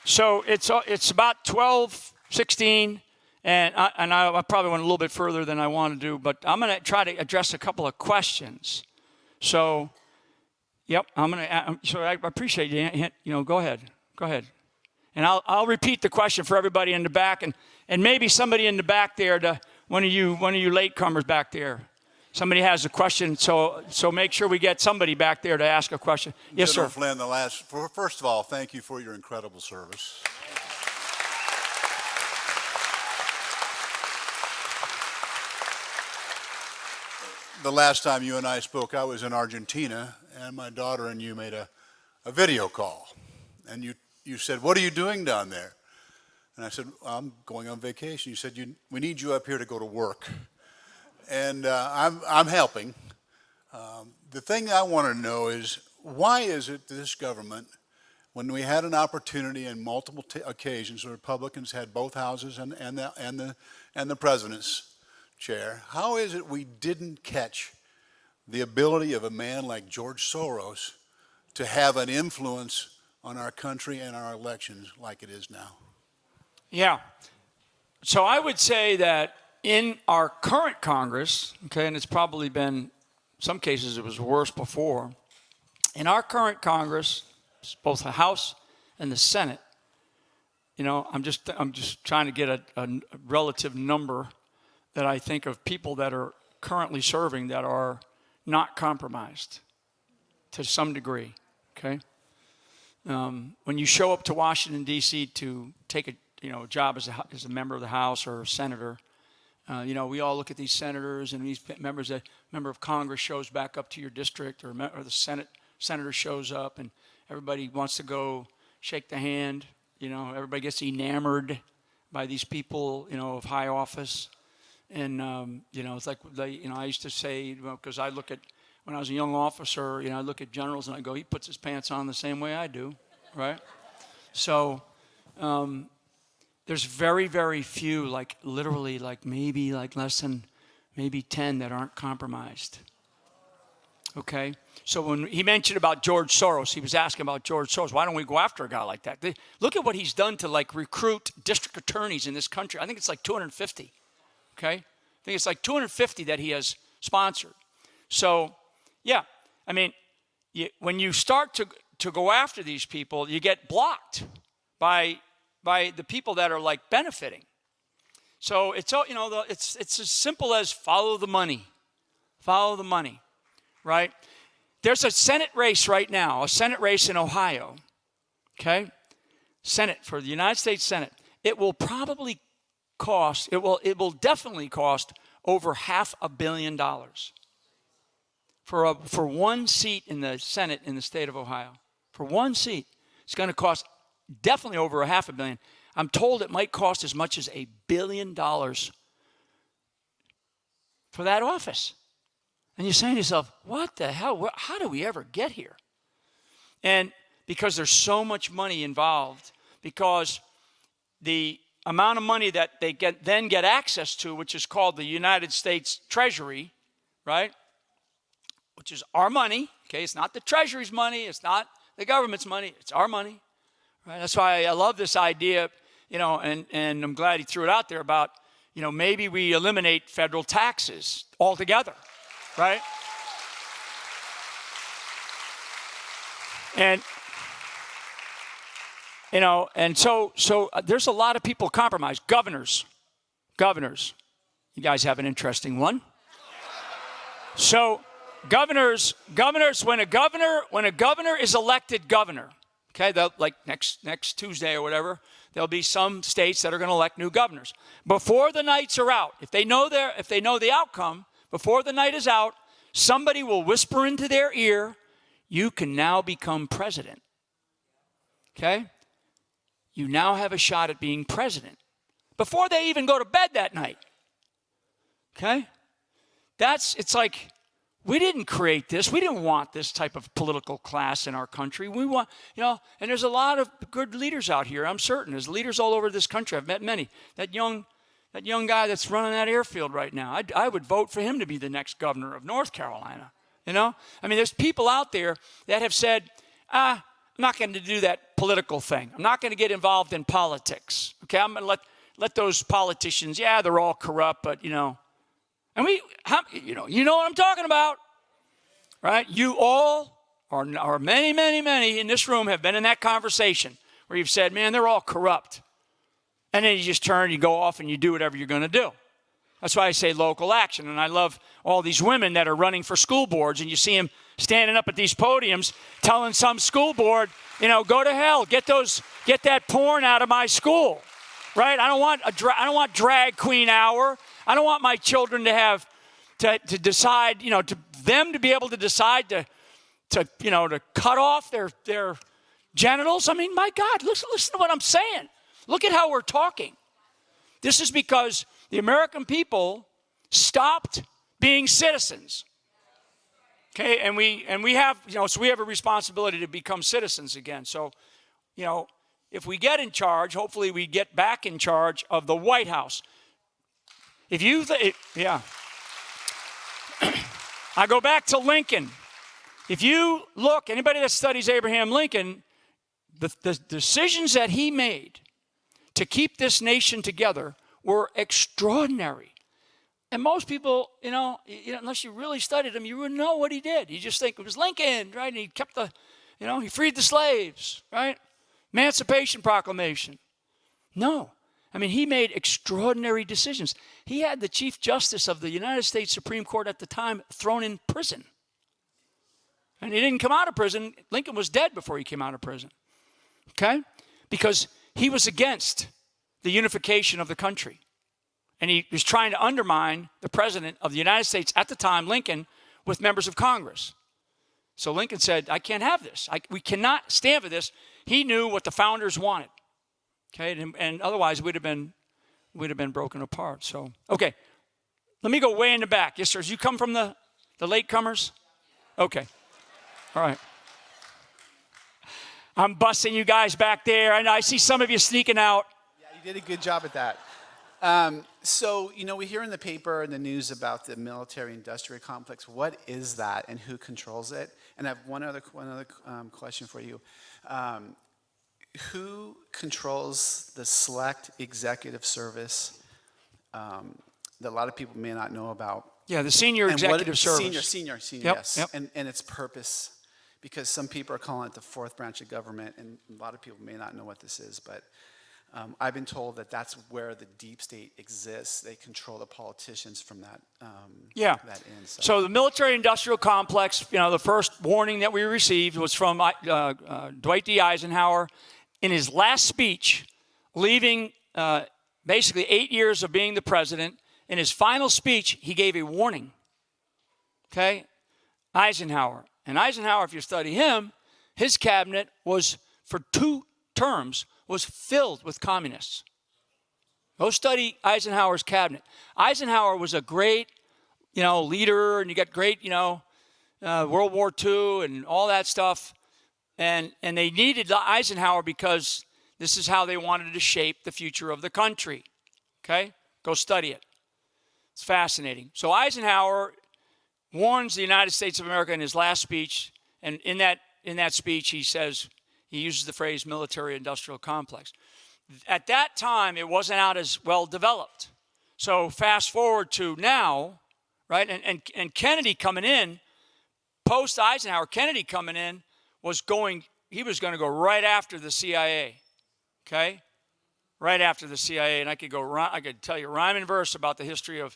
So it's about 12:16, and I probably went a little bit further than I want to do, but I'm going to try to address a couple of questions. So, yep, so I appreciate you. Go ahead. And I'll repeat the question for everybody in the back, and maybe somebody in the back there, one of you latecomers back there. Somebody has a question, so make sure we get somebody back there to ask a question. Yes, General sir. Flynn, first of all, thank you for your incredible service. The last time you and I spoke, I was in Argentina, and my daughter and you made a video call. And you said, "What are you doing down there?" And I said, "I'm going on vacation." You said, "We need you up here to go to work." And I'm helping. The thing I want to know is, why is it this government, when we had an opportunity in multiple occasions, the Republicans had both houses and the president's chair, how is it we didn't catch the ability of a man like George Soros to have an influence on our country and our elections like it is now? Yeah. So I would say that in our current Congress, okay, and it's probably been, some cases it was worse before, in our current Congress, both the House and the Senate, I'm just trying to get a relative number that I think of people that are currently serving that are not compromised to some degree, okay? When you show up to Washington, D.C. to take a job as a member of the House or a senator, we all look at these senators and these members. A member of Congress shows back up to your district, or the senator shows up, and everybody wants to go shake the hand. Everybody gets enamored by these people, of high office. And, it's like, I used to say, because I look at, when I was a young officer, I look at generals and I go, he puts his pants on the same way I do, right? So there's very, very few, literally, maybe less than maybe 10 that aren't compromised, okay? So when he mentioned about George Soros, he was asking about George Soros. Why don't we go after a guy like that? Look at what he's done to, recruit district attorneys in this country. I think it's 250. Okay? I think it's 250 that he has sponsored. So, yeah, when you start to go after these people, you get blocked by the people that are benefiting. So it's as simple as follow the money. Follow the money, right? There's a Senate race right now, a Senate race in Ohio, okay? Senate, for the United States Senate. It will probably it will definitely cost over $500 million for one seat in the Senate in the state of Ohio. For one seat, it's going to cost definitely over $500 million. I'm told it might cost as much as $1 billion for that office. And you're saying to yourself, what the hell? How do we ever get here? And because there's so much money involved, because the amount of money that they then get access to, which is called the United States Treasury, right? Which is our money, okay? It's not the Treasury's money. It's not the government's money. It's our money, right? That's why I love this idea, and I'm glad he threw it out there about, maybe we eliminate federal taxes altogether, right? And and so there's a lot of people compromised. Governors. You guys have an interesting one. So governors, when a governor is elected governor, okay, next Tuesday or whatever, there'll be some states that are going to elect new governors. Before the nights are out, if they know the outcome, before the night is out, somebody will whisper into their ear, you can now become president. Okay? You now have a shot at being president before they even go to bed that night. Okay? It's like, we didn't create this. We didn't want this type of political class in our country. We want, and there's a lot of good leaders out here, I'm certain. There's leaders all over this country. I've met many. That young guy that's running that airfield right now, I would vote for him to be the next governor of North Carolina. There's people out there that have said, not going to do that political thing. I'm not going to get involved in politics. Okay, I'm going to let those politicians, yeah, they're all corrupt, but you know, and you know what I'm talking about, right? You all, or many, many, many in this room have been in that conversation where you've said, man, they're all corrupt. And then you just turn, you go off, and you do whatever you're going to do. That's why I say local action. And I love all these women that are running for school boards, and you see them standing up at these podiums telling some school board, you know, go to hell, get that porn out of my school, right? I don't want drag queen hour. I don't want my children to have to decide, you know, to them to be able to decide to cut off their genitals. I mean, my God, listen to what I'm saying. Look at how we're talking. This is because the American people stopped being citizens. Okay, and we have, you know, so we have a responsibility to become citizens again. So, you know, if we get in charge, hopefully we get back in charge of the White House. Yeah. I go back to Lincoln. If you look, anybody that studies Abraham Lincoln, the decisions that he made to keep this nation together were extraordinary. And most people, you know, unless you really studied him, you wouldn't know what he did. You just think it was Lincoln, right? And he kept he freed the slaves, right? Emancipation Proclamation. No. I mean, he made extraordinary decisions. He had the Chief Justice of the United States Supreme Court at the time thrown in prison. And he didn't come out of prison. Lincoln was dead before he came out of prison. Okay? Because he was against the unification of the country. And he was trying to undermine the president of the United States at the time, Lincoln, with members of Congress. So Lincoln said, I can't have this. We cannot stand for this. He knew what the founders wanted. Okay, and otherwise we'd have been broken apart. So, okay, let me go way in the back. Yes, sir. You come from the latecomers? Okay. All right. I'm busting you guys back there. I see some of you sneaking out. Yeah, you did a good job at that. So, you know, we hear in the paper and the news about the military-industrial complex. What is that, and who controls it? And I have one other question for you. Who controls the select executive service that a lot of people may not know about? Yeah, the senior executive service. Senior, Yep, yes. yep. And its purpose, because some people are calling it the fourth branch of government, and a lot of people may not know what this is, but I've been told that that's where the deep state exists. They control the politicians from that that end. So the military-industrial complex, you know, the first warning that we received was from Dwight D. Eisenhower in his last speech, leaving basically 8 years of being the president. In his final speech, he gave a warning. Okay? Eisenhower. And Eisenhower, if you study him, his cabinet was, for 2 terms, was filled with communists. Go study Eisenhower's cabinet. Eisenhower was a great, you know, leader, and you got great, you know, World War II and all that stuff. And they needed Eisenhower because this is how they wanted to shape the future of the country. Okay? Go study it. It's fascinating. So Eisenhower warns the United States of America in his last speech, and in that speech he says, he uses the phrase military-industrial complex. At that time, it wasn't out as well developed. So fast forward to now, right? And Kennedy coming in, post-Eisenhower, Kennedy coming in, he was going to go right after the CIA, okay? Right after the CIA. And I could tell you rhyme and verse about the history of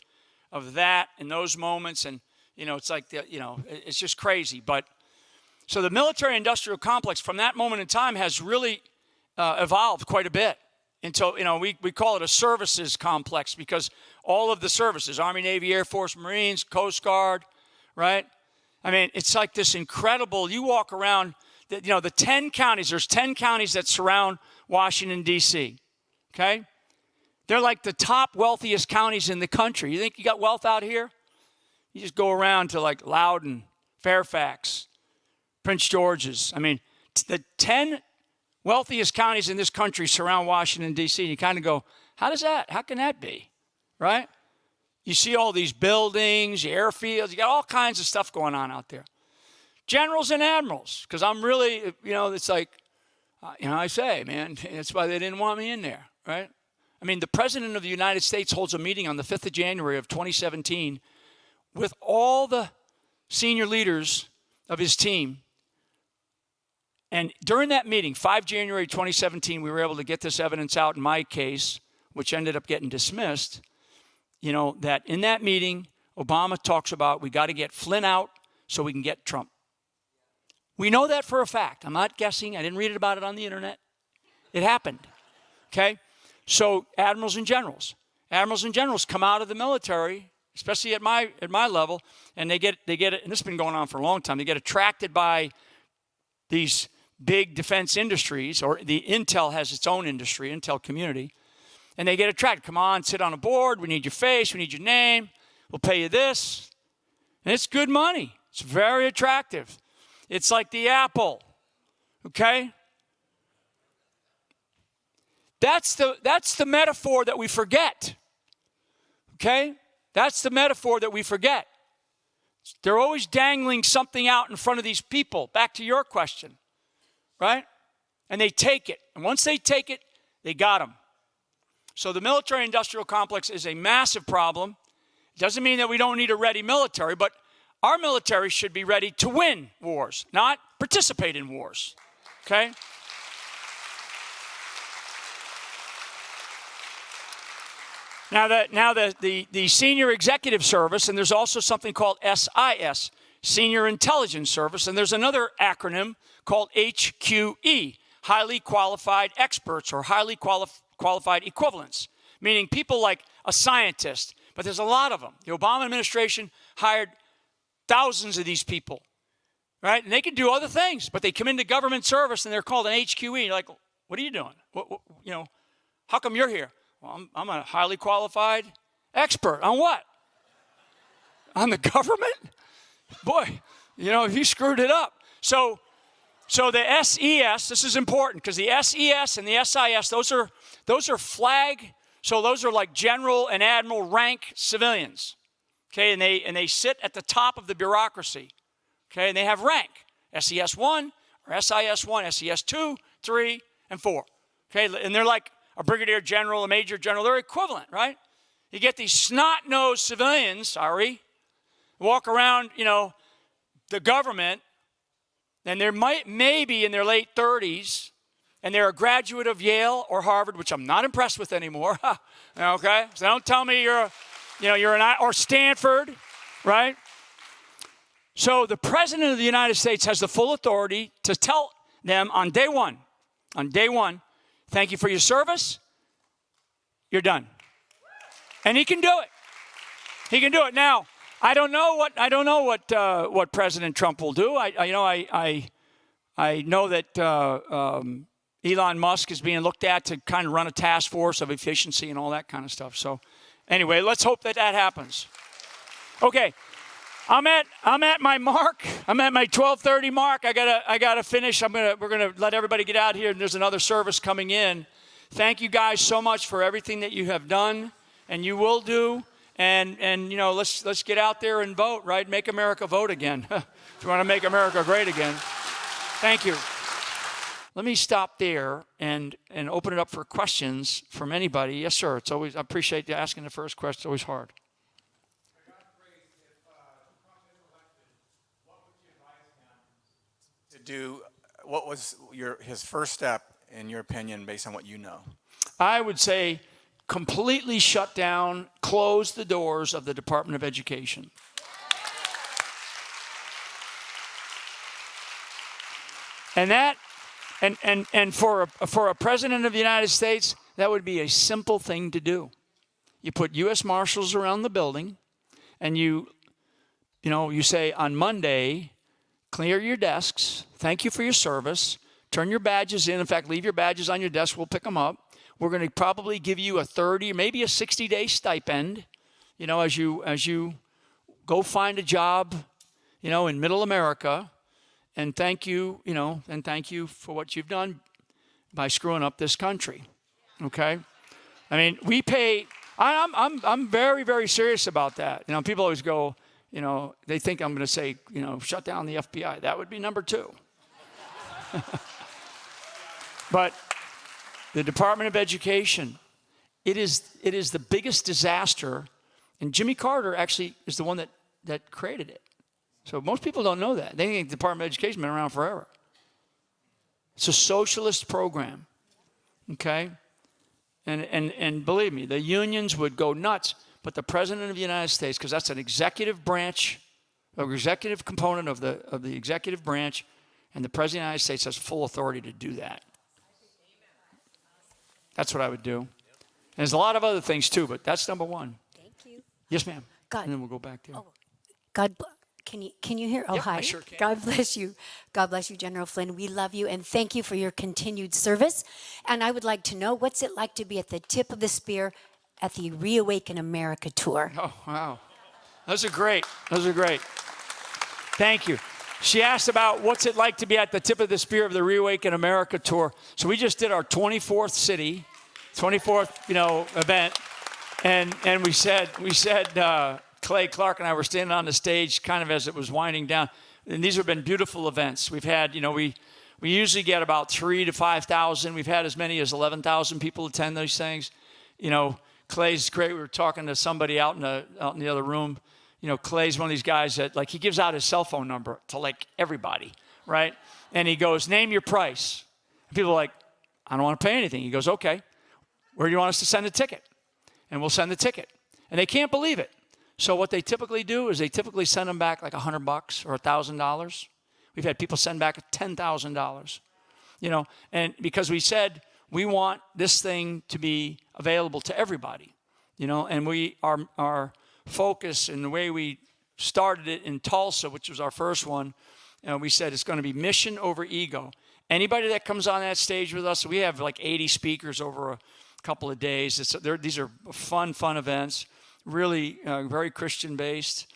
that and those moments. And, you know, it's like, it's just crazy. But so the military-industrial complex from that moment in time has really evolved quite a bit until, you know, we call it a services complex because all of the services, Army, Navy, Air Force, Marines, Coast Guard, right? I mean, it's like this incredible, you walk around, the 10 counties, there's 10 counties that surround Washington, D.C., okay? They're like the top wealthiest counties in the country. You think you got wealth out here? You just go around to like Loudoun, Fairfax, Prince George's. I mean, the 10 wealthiest counties in this country surround Washington, D.C., and you kind of go, how can that be, right? You see all these buildings, the airfields, you got all kinds of stuff going on out there. generals and admirals, because I'm really, it's like, I say, man, that's why they didn't want me in there, right? I mean, the President of the United States holds a meeting on the 5th of January of 2017 with all the senior leaders of his team. And during that meeting, 5 January 2017, we were able to get this evidence out in my case, which ended up getting dismissed, that in that meeting, Obama talks about we got to get Flynn out so we can get Trump. We know that for a fact. I'm not guessing. I didn't read about it on the internet. It happened, okay? So admirals and generals come out of the military, especially at my level, and they get it, and this has been going on for a long time. They get attracted by these big defense industries, or the Intel has its own industry, Intel community, and they get attracted. Come on, sit on a board. We need your face. We need your name. We'll pay you this. And it's good money. It's very attractive. It's like the apple, okay? That's the metaphor that we forget, okay? That's the metaphor that we forget. They're always dangling something out in front of these people. Back to your question, right? And they take it. And once they take it, they got them. So the military-industrial complex is a massive problem. It doesn't mean that we don't need a ready military, but our military should be ready to win wars, not participate in wars, okay? Now the Senior Executive Service, and there's also something called SIS, Senior Intelligence Service, and there's another acronym called HQE, Highly Qualified Experts or Highly Qualified Equivalents, meaning people like a scientist, but there's a lot of them. The Obama administration hired thousands of these people, right? And they can do other things, but they come into government service and they're called an HQE. You're like, what are you doing? How come you're here? Well, I'm a highly qualified expert. On what? On the government? Boy, you screwed it up. So the SES, this is important because the SES and the SIS, those are flag, so those are like general and admiral rank civilians. Okay, and they sit at the top of the bureaucracy. Okay, and they have rank. SES 1 or SIS 1, SES 2, 3, and 4. Okay, and they're like a brigadier general, a major general. They're equivalent, right? You get these snot-nosed civilians, walk around, the government, and they're maybe in their late 30s, and they're a graduate of Yale or Harvard, which I'm not impressed with anymore. Okay, so don't tell me you're or Stanford, right? So the President of the United States has the full authority to tell them on day one, thank you for your service, you're done. And he can do it. He can do it. Now, I don't know what President Trump will do. I know that Elon Musk is being looked at to kind of run a task force of efficiency and all that kind of stuff. So anyway, let's hope that happens. Okay, I'm at my mark. I'm at my 12:30 mark. I gotta finish. We're gonna let everybody get out here, and there's another service coming in. Thank you guys so much for everything that you have done and you will do. And let's get out there and vote, right? Make America vote again. If you want to make America great again. Thank you. Let me stop there and open it up for questions from anybody. Yes, sir. I appreciate you asking the first question. It's always hard. To do, what was his first step, in your opinion, based on what you know? I would say completely shut down, close the doors of the Department of Education. And that, and for a president of the United States, that would be a simple thing to do. You put U.S. Marshals around the building, and you say on Monday, clear your desks. Thank you for your service. Turn your badges in. In fact, leave your badges on your desk. We'll pick them up. We're going to probably give you a 30, maybe a 60-day stipend, as you go find a job, in Middle America. And thank you, for what you've done by screwing up this country. Okay? I mean, we pay. I'm very, very serious about that. People always go, you know, they think I'm going to say, you know, shut down the FBI. That would be number 2. But the Department of Education, it is the biggest disaster, and Jimmy Carter actually is the one that created it. So most people don't know that. They think the Department of Education has been around forever. It's a socialist program, okay? And believe me, the unions would go nuts, but the President of the United States, because that's an executive branch, an executive component of the executive branch, and the President of the United States has full authority to do that. That's what I would do. And there's a lot of other things too, but that's number 1. Thank you. Yes, ma'am. God. And then we'll go back there. Oh, God, can you hear? Oh, Yeah, hi. I sure can. God bless you. God bless you, General Flynn. We love you and thank you for your continued service. And I would like to know, what's it like to be at the tip of the spear at the Reawaken America tour? Oh, wow. Those are great. Those are great. Thank you. She asked about what's it like to be at the tip of the spear of the Reawaken America tour. So we just did our 24th city, 24th, event. And we said, Clay Clark and I were standing on the stage kind of as it was winding down. And these have been beautiful events. We've had, we usually get about 3,000 to 5,000. We've had as many as 11,000 people attend these things. Clay's great. We were talking to somebody out in the other room. Clay's one of these guys that, like, he gives out his cell phone number to, like, everybody, right? And he goes, name your price. And people are like, I don't want to pay anything. He goes, okay, where do you want us to send a ticket? And we'll send the ticket. And they can't believe it. So what they typically do is they typically send them back like $100 or $1,000. We've had people send back $10,000, and because we said we want this thing to be available to everybody, and our focus and the way we started it in Tulsa, which was our first one, we said it's going to be mission over ego. Anybody that comes on that stage with us, we have like 80 speakers over a couple of days. These are fun events, really very Christian-based.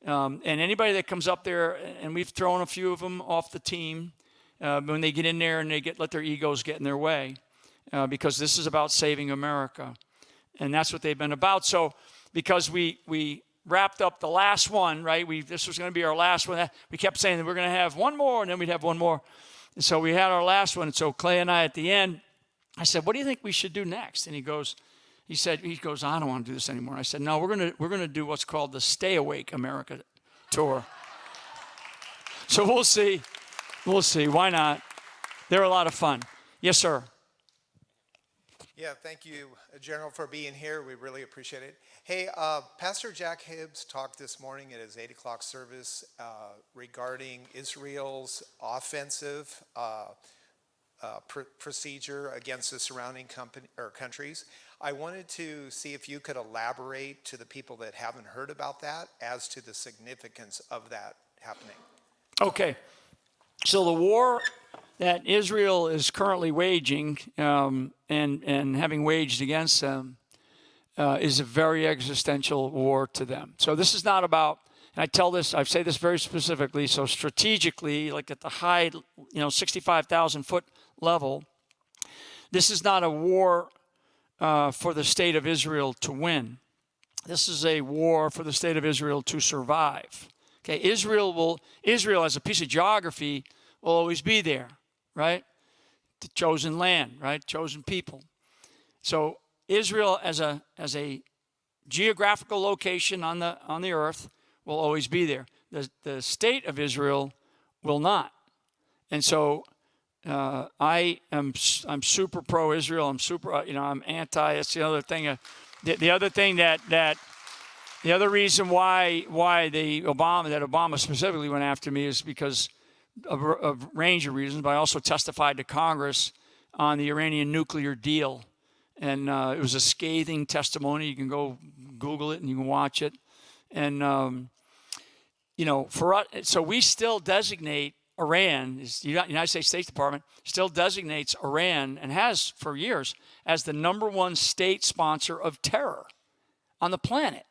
And anybody that comes up there, and we've thrown a few of them off the team when they get in there and let their egos get in their way, because this is about saving America. And that's what they've been about. So because we wrapped up the last one, right? This was going to be our last one. We kept saying that we're going to have one more, and then we'd have one more. And so we had our last one. And so Clay and I, at the end, I said, what do you think we should do next? And he goes, I don't want to do this anymore. I said, no, we're going to do what's called the Stay Awake America tour. So we'll see. Why not? They're a lot of fun. Yes, sir. Yeah, thank you, General, for being here. We really appreciate it. Hey, Pastor Jack Hibbs talked this morning at his 8 o'clock service regarding Israel's offensive procedure against the surrounding countries. I wanted to see if you could elaborate to the people that haven't heard about that as to the significance of that happening. Okay. So the war that Israel is currently waging and having waged against them is a very existential war to them. So this is not about, and I say this very specifically, so strategically, like at the high, 65,000 foot level, this is not a war for the state of Israel to win. This is a war for the state of Israel to survive. Okay, Israel as a piece of geography will always be there, right? The chosen land, right? Chosen people. So Israel as a geographical location on the earth will always be there. The state of Israel will not. And so I'm super pro-Israel. I'm super, I'm anti. That's the other thing. The other thing the other reason why Obama specifically went after me is because of a range of reasons. But I also testified to Congress on the Iranian nuclear deal, and it was a scathing testimony. You can go Google it and you can watch it. And for us, so we still designate Iran, the United States State Department still designates Iran, and has for years, as the #1 state sponsor of terror on the planet.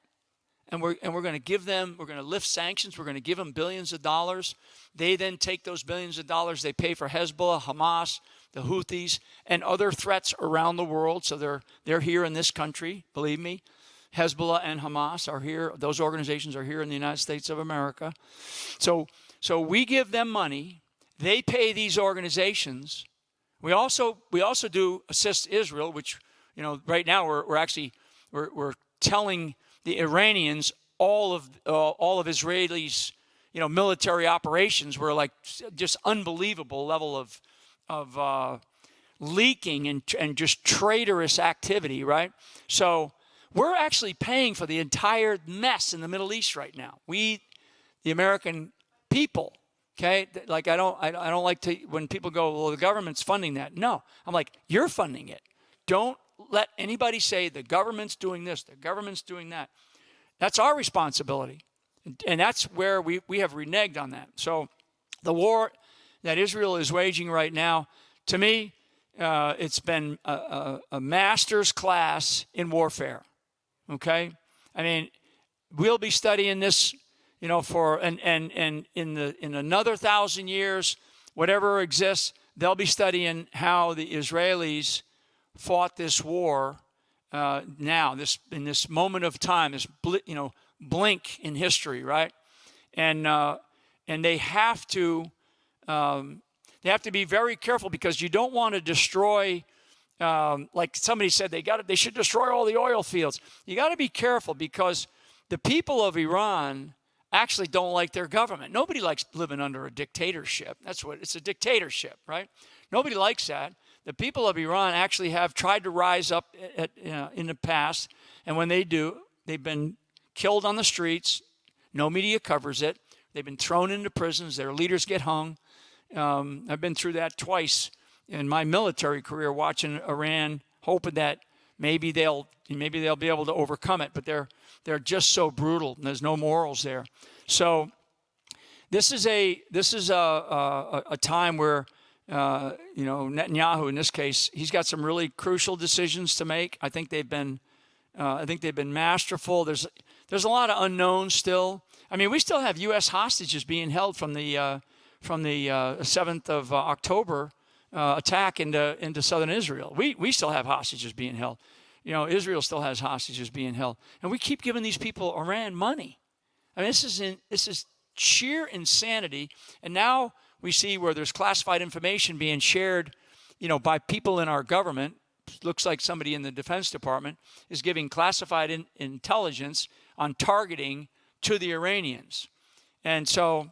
And we're going to give them, we're going to lift sanctions, we're going to give them billions of dollars. They then take those billions of dollars, they pay for Hezbollah, Hamas, the Houthis, and other threats around the world. So they're here in this country, believe me. Hezbollah and Hamas are here. Those organizations are here in the United States of America. So we give them money. They pay these organizations. We also do assist Israel, which, you know, right now we're telling the Iranians all of Israelis, you know, military operations were like just unbelievable level of leaking and just traitorous activity, right? So we're actually paying for the entire mess in the Middle East right now. We, the American people, okay? Like I don't like to, when people go, well, the government's funding that. No, I'm like, you're funding it. Don't let anybody say the government's doing this, the government's doing that. That's our responsibility. And that's where we have reneged on that. So the war that Israel is waging right now, to me, it's been a master's class in warfare. Okay? I mean, we'll be studying this, you know, for and in another 1,000 years, whatever exists, they'll be studying how the Israelis fought this war now, in this moment of time, this blink in history, right? And they have to be very careful, because you don't want to destroy. Like somebody said, they should destroy all the oil fields. You got to be careful, because the people of Iran actually don't like their government. Nobody likes living under a dictatorship. It's a dictatorship, right? Nobody likes that. The people of Iran actually have tried to rise up in the past, and when they do, they've been killed on the streets. No media covers it. They've been thrown into prisons. Their leaders get hung. I've been through that twice in my military career, watching Iran, hoping that maybe they'll be able to overcome it. But they're just so brutal, and there's no morals there. So this is a time where Netanyahu, in this case, he's got some really crucial decisions to make. I think they've been masterful. There's a lot of unknowns still. I mean, we still have U.S. hostages being held from the 7th of October attack into southern Israel. We still have hostages being held. You know, Israel still has hostages being held, and we keep giving these people, Iran, money. I mean, this is sheer insanity. And now we see where there's classified information being shared, you know, by people in our government. Looks like somebody in the Defense Department is giving classified intelligence on targeting to the Iranians. And so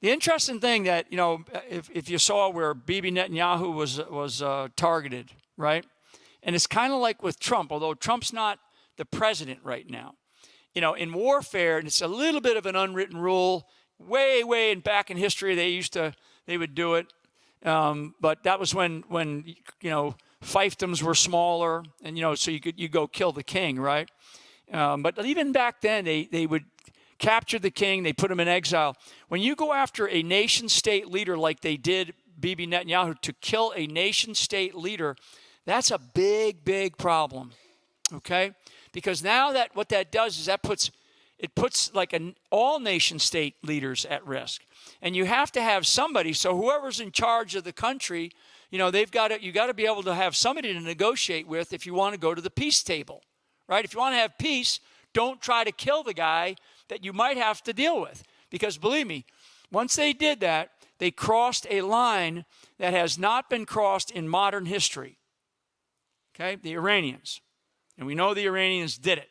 the interesting thing that, you know, if you saw where Bibi Netanyahu was targeted, right? And it's kind of like with Trump, although Trump's not the president right now. You know, in warfare, and it's a little bit of an unwritten rule, way back in history, they would do it. But that was when you know, fiefdoms were smaller, and, you know, so you go kill the king, right? But even back then, they would capture the king, they put him in exile. When you go after a nation-state leader like they did Bibi Netanyahu, to kill a nation-state leader, that's a big problem, okay? Because now what that does is it puts like all nation-state leaders at risk. And you have to have somebody, so whoever's in charge of the country, you know, you got to be able to have somebody to negotiate with if you want to go to the peace table, right? If you want to have peace, don't try to kill the guy that you might have to deal with. Because believe me, once they did that, they crossed a line that has not been crossed in modern history. Okay, the Iranians. And we know the Iranians did it.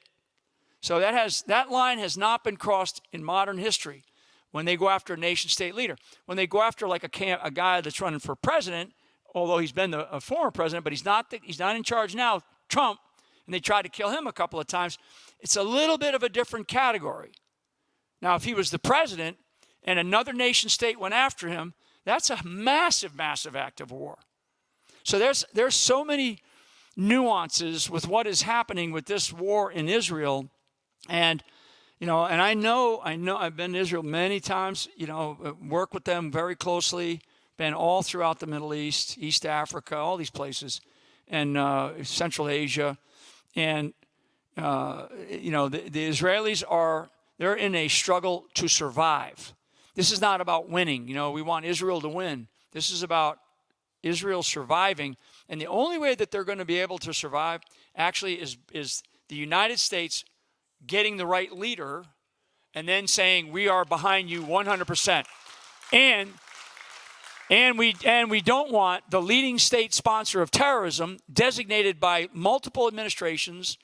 So that line has not been crossed in modern history when they go after a nation-state leader. When they go after like a guy that's running for president, although he's been a former president, but he's not in charge now, Trump, and they tried to kill him a couple of times, it's a little bit of a different category. Now, if he was the president and another nation-state went after him, that's a massive act of war. So there's so many nuances with what is happening with this war in Israel. And, you know, and I know I've been to Israel many times, you know, work with them very closely, been all throughout the Middle East, East Africa, all these places, and Central Asia. And, you know, the Israelis they're in a struggle to survive. This is not about winning. You know, we want Israel to win. This is about Israel surviving. And the only way that they're going to be able to survive actually is the United States getting the right leader and then saying, we are behind you 100%. And we don't want the leading state sponsor of terrorism, designated by multiple administrations,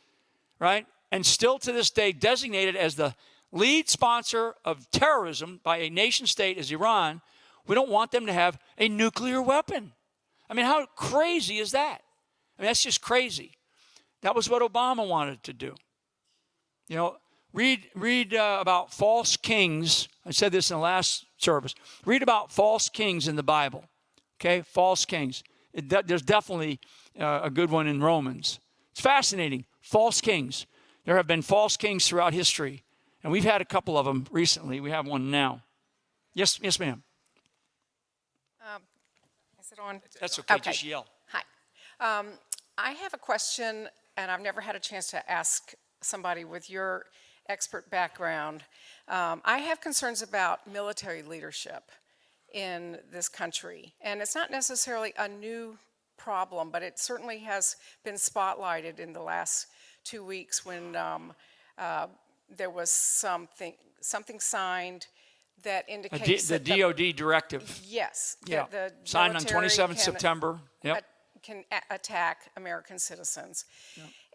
right? And still to this day designated as the lead sponsor of terrorism by a nation state as Iran. We don't want them to have a nuclear weapon. I mean, how crazy is that? I mean, that's just crazy. That was what Obama wanted to do. You know, read about false kings. I said this in the last service. Read about false kings in the Bible. Okay, false kings. There's definitely a good one in Romans. It's fascinating. False kings. There have been false kings throughout history, and we've had a couple of them recently. We have one now. Yes, ma'am. Is it on? That's okay. Okay. Just yell. Hi. I have a question, and I've never had a chance to ask somebody with your expert background. I have concerns about military leadership in this country, and it's not necessarily a new problem, but it certainly has been spotlighted in the last 2 weeks when there was something signed that indicates The that DOD directive. yes, Yeah. that the Signed on military 27th can September. Yep. can attack American citizens.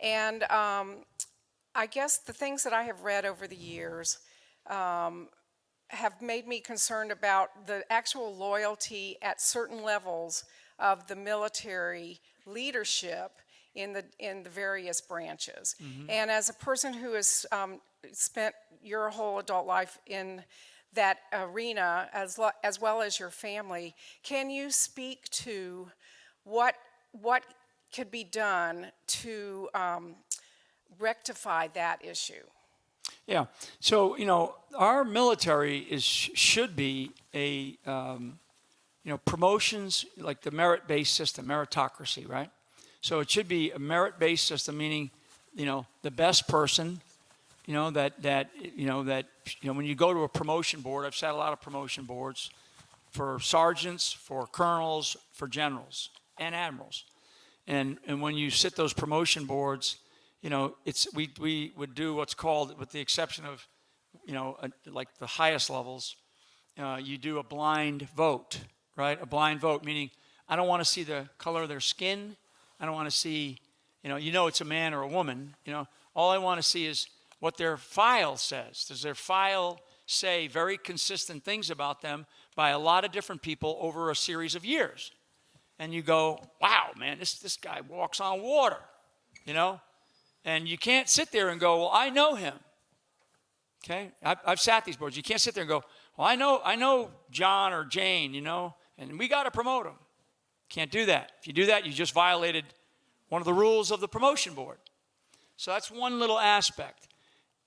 And I guess the things that I have read over the years have made me concerned about the actual loyalty at certain levels of the military leadership in the various branches. And as a person who has spent your whole adult life in that arena, as well as your family, can you speak to what could be done to rectify that issue? Yeah. So, you know, our military should be a, promotions like the merit-based system, meritocracy, right? So it should be a merit-based system, meaning, the best person, that when you go to a promotion board, I've sat a lot of promotion boards for sergeants, for colonels, for generals, and admirals. And when you sit those promotion boards, we would do what's called, with the exception of, like the highest levels, you do a blind vote, right? A blind vote, meaning I don't want to see the color of their skin. I don't want to see, it's a man or a woman. All I want to see is what their file says. Does their file say very consistent things about them by a lot of different people over a series of years? And you go, wow, man, this guy walks on water, And you can't sit there and go, well, I know him. Okay? I've sat these boards. You can't sit there and go, well, I know John or Jane, and we got to promote him. Can't do that. If you do that, you just violated one of the rules of the promotion board. So that's one little aspect.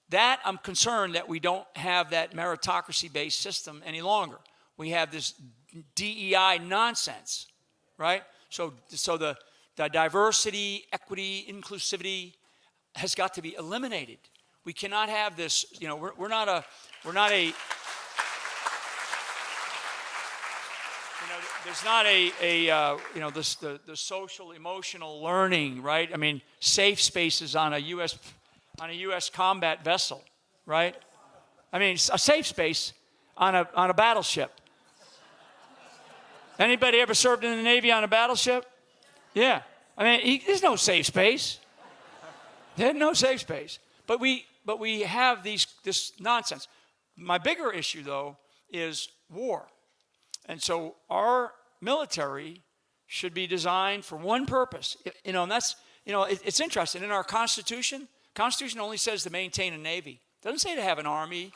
That I'm concerned that we don't have that meritocracy-based system any longer. We have this DEI nonsense, right? So the diversity, equity, inclusivity has got to be eliminated. We cannot have this. We're not a. There's not the social emotional learning, right? I mean, safe spaces on a U.S. combat vessel, right? I mean, a safe space on a battleship. Anybody ever served in the Navy on a battleship? Yeah. I mean, there's no safe space. There's no safe space. But we have this nonsense. My bigger issue, though, is war. And so our military should be designed for one purpose. And that's, it's interesting. In our Constitution only says to maintain a Navy. Doesn't say to have an Army.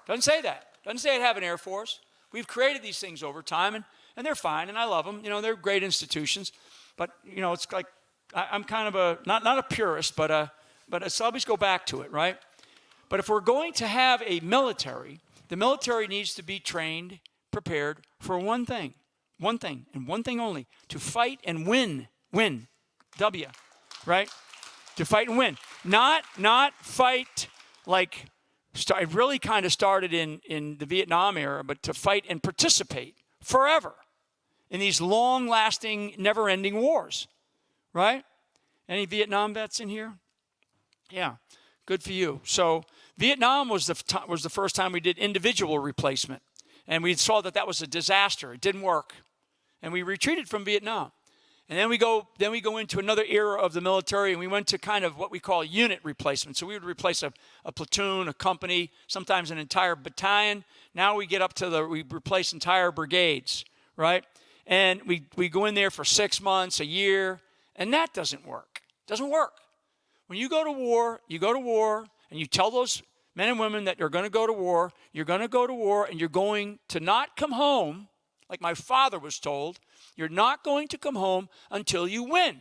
Doesn't say that. Doesn't say to have an Air Force. We've created these things over time, and they're fine, and I love them. They're great institutions. But, it's like, I'm kind of not a purist, but it's always go back to it, right? But if we're going to have a military, the military needs to be trained, prepared for one thing, and one thing only: to fight and win, W, right? To fight and win, not fight like it really kind of started in the Vietnam era, but to fight and participate forever in these long-lasting, never-ending wars, right? Any Vietnam vets in here? Yeah, good for you. So Vietnam was the first time we did individual replacement, and we saw that that was a disaster. It didn't work, and we retreated from Vietnam. And then we go into another era of the military, and we went to kind of what we call unit replacement. So we would replace a platoon, a company, sometimes an entire battalion. Now we get up to we replace entire brigades, right? And we go in there for 6 months, a year, and that doesn't work. Doesn't work. When you go to war, and you tell those men and women that you're going to go to war, you're going to go to war, and you're going to not come home, like my father was told. You're not going to come home until you win.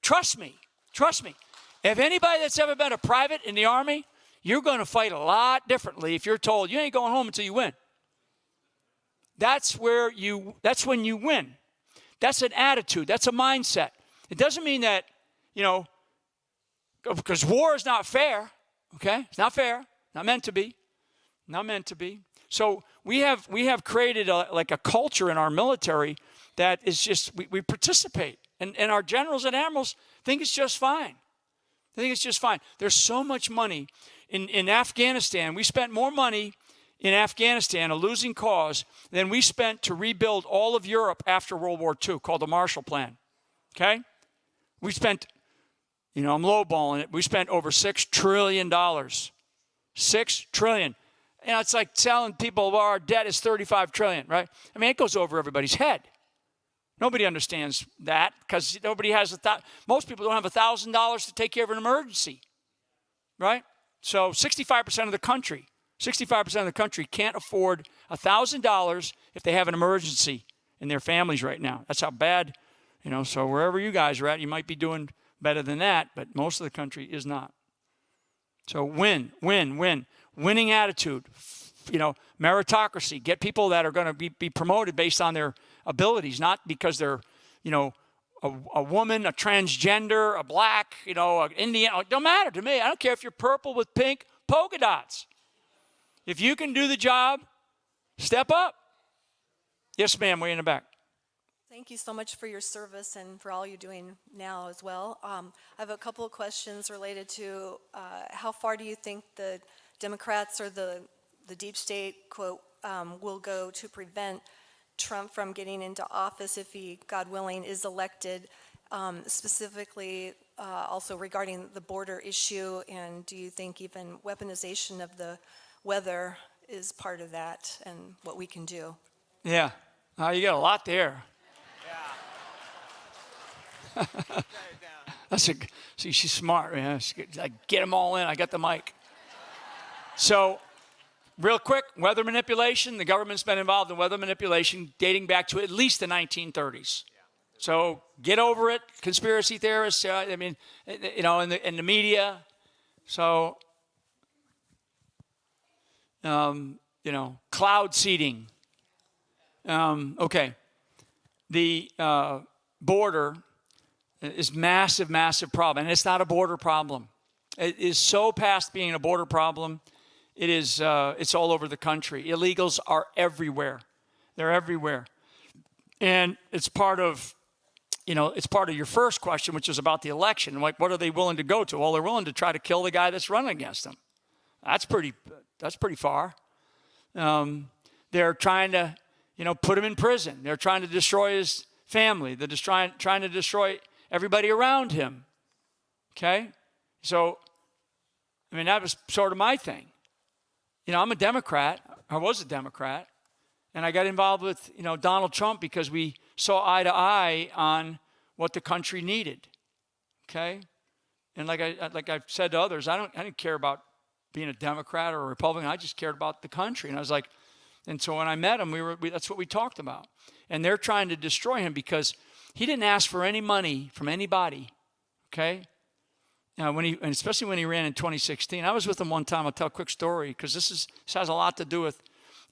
Trust me. Trust me. If anybody that's ever been a private in the Army, you're going to fight a lot differently if you're told you ain't going home until you win. That's when you win. That's an attitude. That's a mindset. It doesn't mean that, because war is not fair, okay? It's not fair. Not meant to be. Not meant to be. So we have created a culture in our military that is just, we participate. And our generals and admirals think it's just fine. They think it's just fine. There's so much money. In Afghanistan, we spent more money in Afghanistan, a losing cause, than we spent to rebuild all of Europe after World War II, called the Marshall Plan, okay? We spent, I'm lowballing it, we spent over $6 trillion. $6 trillion. It's like telling people, well, our debt is $35 trillion, right? I mean, it goes over everybody's head. Nobody understands that because nobody has most people don't have $1,000 to take care of an emergency, right? So 65% of the country can't afford $1,000 if they have an emergency in their families right now. That's how bad, so wherever you guys are at, you might be doing better than that, but most of the country is not. So win. Winning attitude, meritocracy. Get people that are going to be promoted based on their abilities, not because they're, a woman, a transgender, a black, an Indian. It don't matter to me. I don't care if you're purple with pink polka dots. If you can do the job, step up. Yes, ma'am, way in the back. Thank you so much for your service and for all you're doing now as well. I have a couple of questions related to how far do you think the Democrats or the deep state, quote, will go to prevent Trump from getting into office if he, God willing, is elected, specifically also regarding the border issue, and do you think even weaponization of the weather is part of that and what we can do? Yeah, you got a lot there. See, she's smart. Man. Get them all in. I got the mic. So, real quick, weather manipulation. The government's been involved in weather manipulation dating back to at least the 1930s. So get over it, conspiracy theorists. In the media. So, cloud seeding. Okay, the border is massive problem, and it's not a border problem. It is so past being a border problem. It is. It's all over the country. Illegals are everywhere. They're everywhere, and it's part of, it's part of your first question, which is about the election. Like, what are they willing to go to? Well, they're willing to try to kill the guy that's running against them. That's pretty far. They're trying to, put him in prison. They're trying to destroy his family. They're just trying to destroy everybody around him. Okay? So, that was sort of my thing. I'm a Democrat. I was a Democrat. And I got involved with, Donald Trump because we saw eye to eye on what the country needed. Okay? And like I've said to others, I didn't care about being a Democrat or a Republican. I just cared about the country. And I was like, and so when I met him, that's what we talked about. And they're trying to destroy him because he didn't ask for any money from anybody. Okay? And especially when he ran in 2016. I was with him one time. I'll tell a quick story because this has a lot to do with,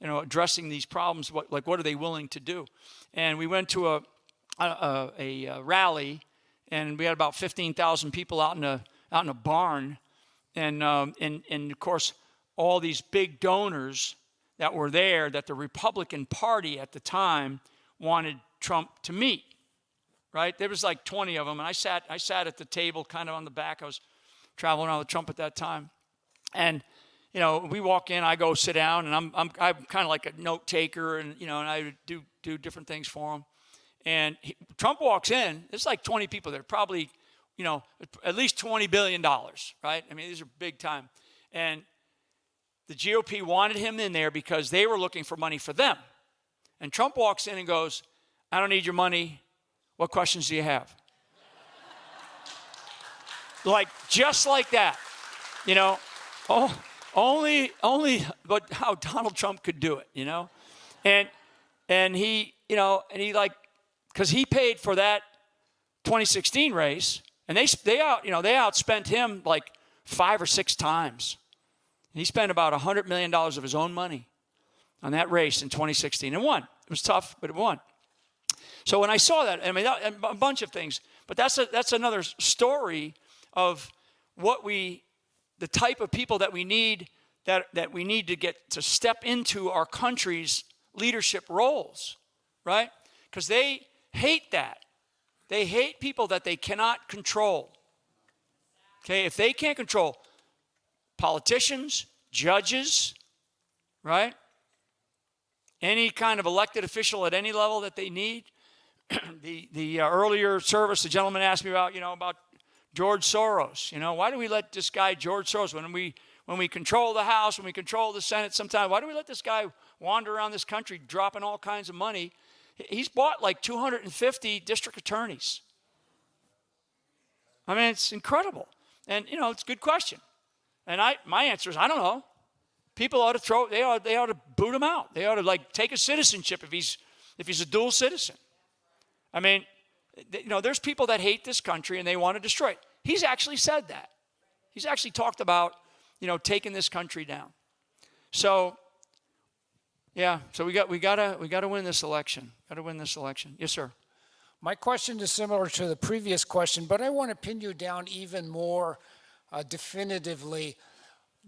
addressing these problems. What are they willing to do? And we went to a rally, and we had about 15,000 people out in a barn, and of course all these big donors that were there that the Republican Party at the time wanted Trump to meet. Right? There was like 20 of them, and I sat at the table kind of on the back. I was traveling around with Trump at that time. And, you know, we walk in, I go sit down, and I'm kind of like a note taker, and, you know, and I do different things for him. And Trump walks in, there's like 20 people there, probably, you know, at least $20 billion, right? I mean, these are big time. And the GOP wanted him in there because they were looking for money for them. And Trump walks in and goes, I don't need your money. What questions do you have? Like, just like that, you know, only, but how Donald Trump could do it, you know? And he, you know, and he like, because he paid for that 2016 race, and they outspent him like 5 or 6 times. He spent about $100 million of his own money on that race in 2016 and won. It was tough, but it won. So when I saw that, I mean, a bunch of things, but that's another story of the type of people that we need, that we need to get to step into our country's leadership roles, right? Because they hate that. They hate people that they cannot control. Okay, if they can't control politicians, judges, right? Any kind of elected official at any level that they need. The earlier service, the gentleman asked me about George Soros. You know, why do we let this guy George Soros, when we control the House, when we control the Senate sometimes, why do we let this guy wander around this country dropping all kinds of money? He's bought like 250 district attorneys. I mean, it's incredible. And, you know, it's a good question. And my answer is, I don't know. People ought to they ought to boot him out. They ought to like take his citizenship if he's a dual citizen. I mean, you know, there's people that hate this country and they want to destroy it. He's actually said that. He's actually talked about, you know, taking this country down. So, yeah, so we got to win this election. Got to win this election. Yes, sir. My question is similar to the previous question, but I want to pin you down even more definitively.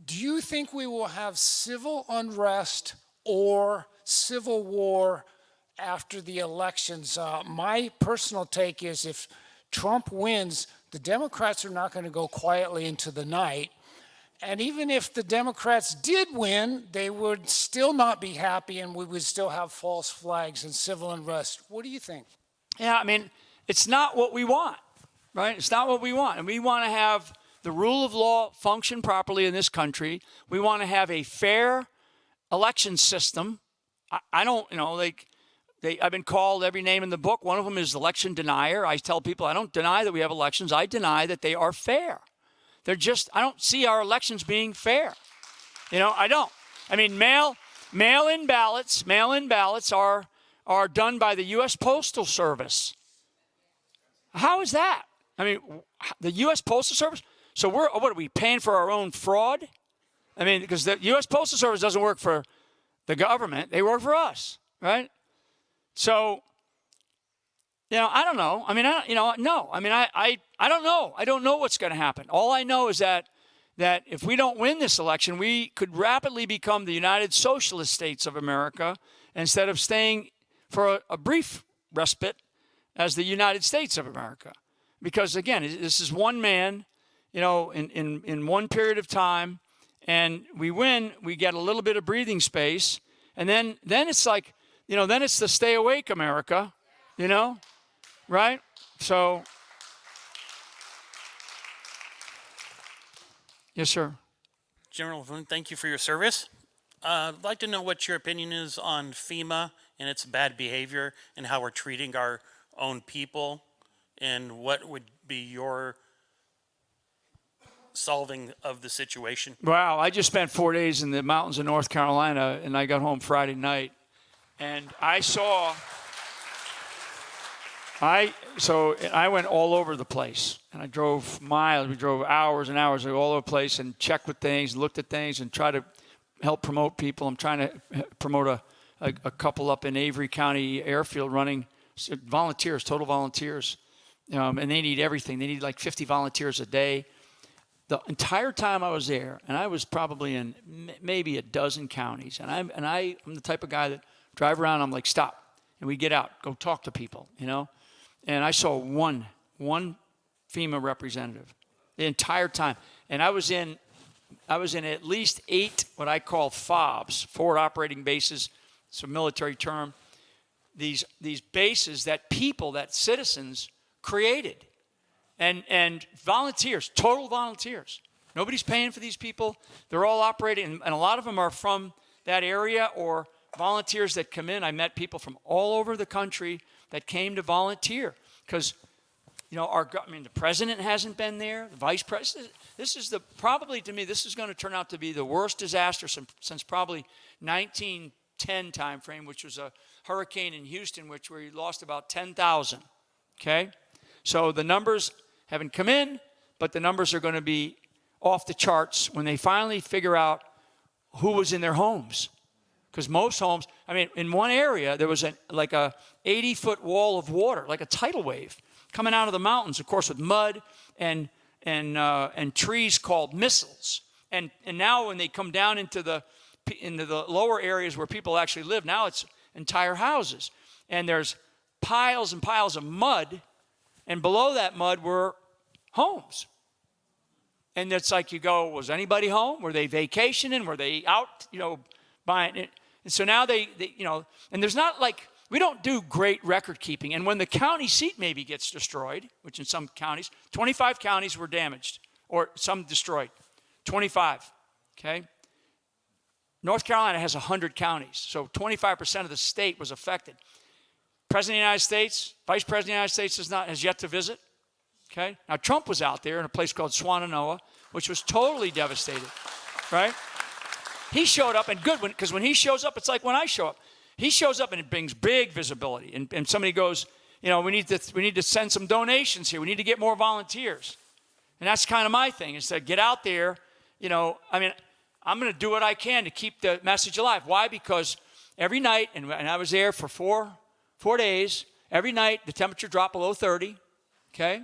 Do you think we will have civil unrest or civil war after the elections? My personal take is if Trump wins, the Democrats are not going to go quietly into the night. And even if the Democrats did win, they would still not be happy and we would still have false flags and civil unrest. What do you think? Yeah, I mean, it's not what we want, right? It's not what we want. And we want to have the rule of law function properly in this country. We want to have a fair election system. I don't, you know, I've been called every name in the book. One of them is election denier. I tell people I don't deny that we have elections. I deny that they are fair. I don't see our elections being fair. You know, I don't. I mean, mail-in ballots are done by the U.S. Postal Service. How is that? I mean, the U.S. Postal Service? So what are we paying for our own fraud? I mean, because the U.S. Postal Service doesn't work for the government. They work for us, right? So, you know, I don't know. I mean, no. I mean, I don't know. I don't know what's going to happen. All I know is that if we don't win this election, we could rapidly become the United Socialist States of America instead of staying for a brief respite as the United States of America. Because, again, this is one man, you know, in one period of time, and we win, we get a little bit of breathing space, and then it's like, you know, then it's the stay awake America, you know, right? So, yes, sir. General Flynn, thank you for your service. I'd like to know what your opinion is on FEMA and its bad behavior and how we're treating our own people, and what would be your solving of the situation. Wow, I just spent 4 days in the mountains of North Carolina, and I got home Friday night, and I went all over the place, and I drove miles. We drove hours and hours all over the place and checked with things, looked at things, and tried to help promote people. I'm trying to promote a couple up in Avery County Airfield running volunteers, total volunteers, and they need everything. They need like 50 volunteers a day. The entire time I was there, and I was probably in maybe a dozen counties, and I'm the type of guy that drive around. I'm like, stop, and we get out, go talk to people, you know. And I saw one FEMA representative. the entire time. And I was in at least 8 what I call FOBs, forward operating bases. It's a military term. These bases that citizens created. And volunteers, total volunteers. Nobody's paying for these people. They're all operating, and a lot of them are from that area or volunteers that come in. I met people from all over the country that came to volunteer because, the president hasn't been there, the vice president. This is probably to me, this is going to turn out to be the worst disaster since probably 1910 time frame, which was a hurricane in Houston, where we lost about 10,000. Okay? So the numbers haven't come in, but the numbers are going to be off the charts when they finally figure out who was in their homes. Because most homes, in one area, there was like a 80-foot wall of water, like a tidal wave, coming out of the mountains, of course, with mud and trees called missiles. And now when they come down into the lower areas where people actually live, now it's entire houses. And there's piles and piles of mud, and below that mud were homes. And it's like you go, was anybody home? Were they vacationing? Were they out, buying it? And so now they and there's not like, we don't do great record keeping. And when the county seat maybe gets destroyed, which in some counties, 25 counties were damaged or some destroyed, 25, okay? North Carolina has 100 counties, so 25% of the state was affected. President of the United States, Vice President of the United States has yet to visit. Okay? Now, Trump was out there in a place called Swannanoa, which was totally devastated, right? He showed up, and good, because when he shows up, it's like when I show up. He shows up, and it brings big visibility. And somebody goes, we need to send some donations here. We need to get more volunteers. And that's kind of my thing, is to get out there. I'm going to do what I can to keep the message alive. Why? Because every night, and I was there for four days, every night the temperature dropped below 30, okay?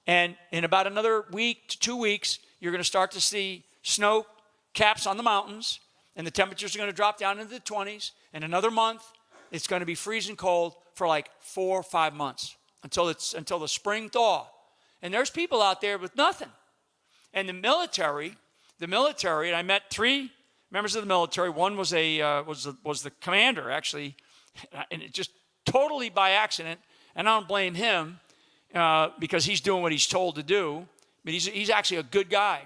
And in about another week to 2 weeks, you're going to start to see snow caps on the mountains, and the temperatures are going to drop down into the 20s. In another month, it's going to be freezing cold for like 4 or 5 months until the spring thaw. And there's people out there with nothing. And the military, and I met 3 members of the military. One was was the commander, actually, and it just totally by accident. And I don't blame him. Because he's doing what he's told to do. But he's actually a good guy.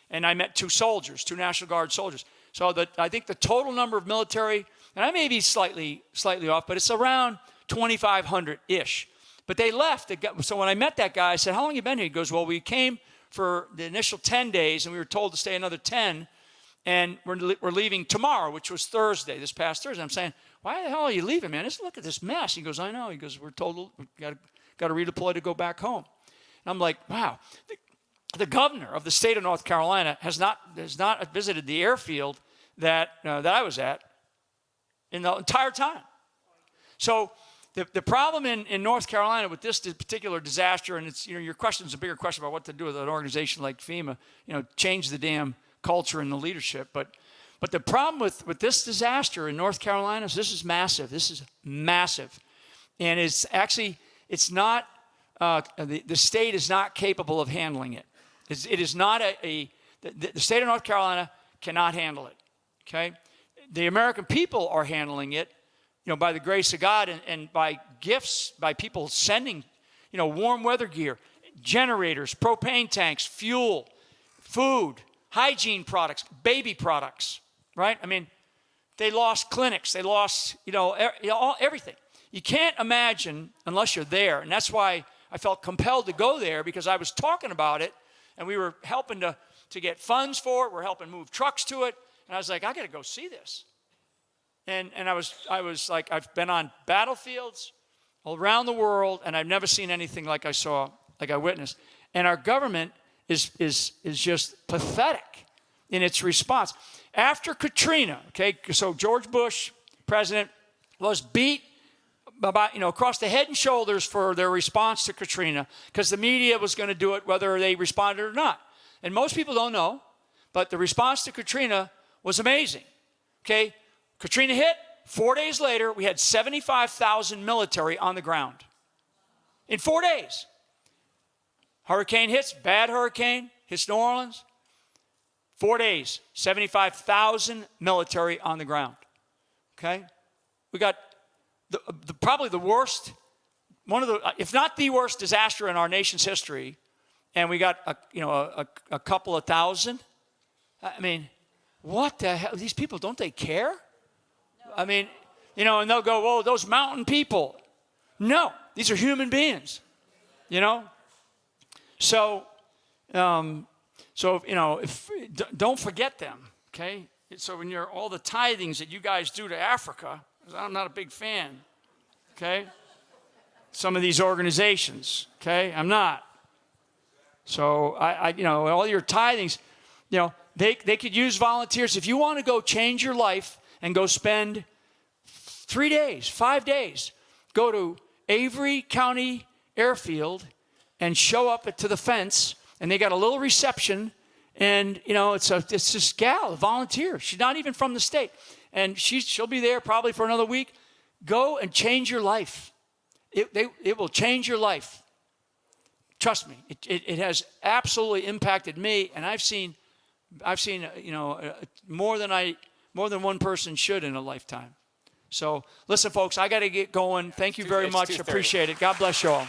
And I met 2 soldiers, 2 National Guard soldiers. So I think the total number of military, and I may be slightly off, but it's around 2,500-ish. But they left. So when I met that guy, I said, how long have you been here? He goes, well, we came for the initial 10 days, and we were told to stay another 10, and we're leaving tomorrow, which was Thursday, this past Thursday. I'm saying, why the hell are you leaving, man? Look at this mess. He goes, I know. He goes, we're told we got to redeploy to go back home. And I'm like, wow. The governor of the state of North Carolina has not visited the airfield that I was at in the entire time. So the problem in North Carolina with this particular disaster, and it's your question is a bigger question about what to do with an organization like FEMA, change the damn culture and the leadership. But the problem with this disaster in North Carolina is this is massive. This is massive, and it's not, the state is not capable of handling it. It is not the state of North Carolina cannot handle it, okay? The American people are handling it, by the grace of God and by gifts, by people sending, warm weather gear, generators, propane tanks, fuel, food, hygiene products, baby products, right? They lost clinics. They lost, everything. You can't imagine unless you're there. And that's why I felt compelled to go there, because I was talking about it and we were helping to get funds for it. We're helping move trucks to it. And I was like, I got to go see this. And I was like, I've been on battlefields all around the world, and I've never seen anything like I witnessed. And our government is just pathetic in its response. After Katrina, okay, so George Bush, president, was beat about, across the head and shoulders for their response to Katrina, because the media was going to do it whether they responded or not. And most people don't know, but the response to Katrina was amazing. Okay, Katrina hit, 4 days later, we had 75,000 military on the ground. In 4 days. Hurricane hits, bad hurricane, hits New Orleans, 4 days, 75,000 military on the ground. Okay? We got probably the worst, one of the, if not the worst disaster in our nation's history, and we got a couple of thousand. I mean, what the hell? These people, don't they care? I mean, and they'll go, "Whoa, those mountain people." No, these are human beings. So, don't forget them. Okay. So when you're all the tithings that you guys do to Africa, 'cause I'm not a big fan. Okay. Some of these organizations. Okay, I'm not. So all your tithings, they could use volunteers. If you want to go change your life and go spend 3 days, 5 days, go to Avery County Airfield and show up to the fence, and they got a little reception, and it's this gal, a volunteer. She's not even from the state, and she'll be there probably for another week. Go and change your life. It will change your life. Trust me, it has absolutely impacted me, and I've seen more than one person should in a lifetime. So listen, folks, I got to get going. Thank you very much. Appreciate it. God bless you all.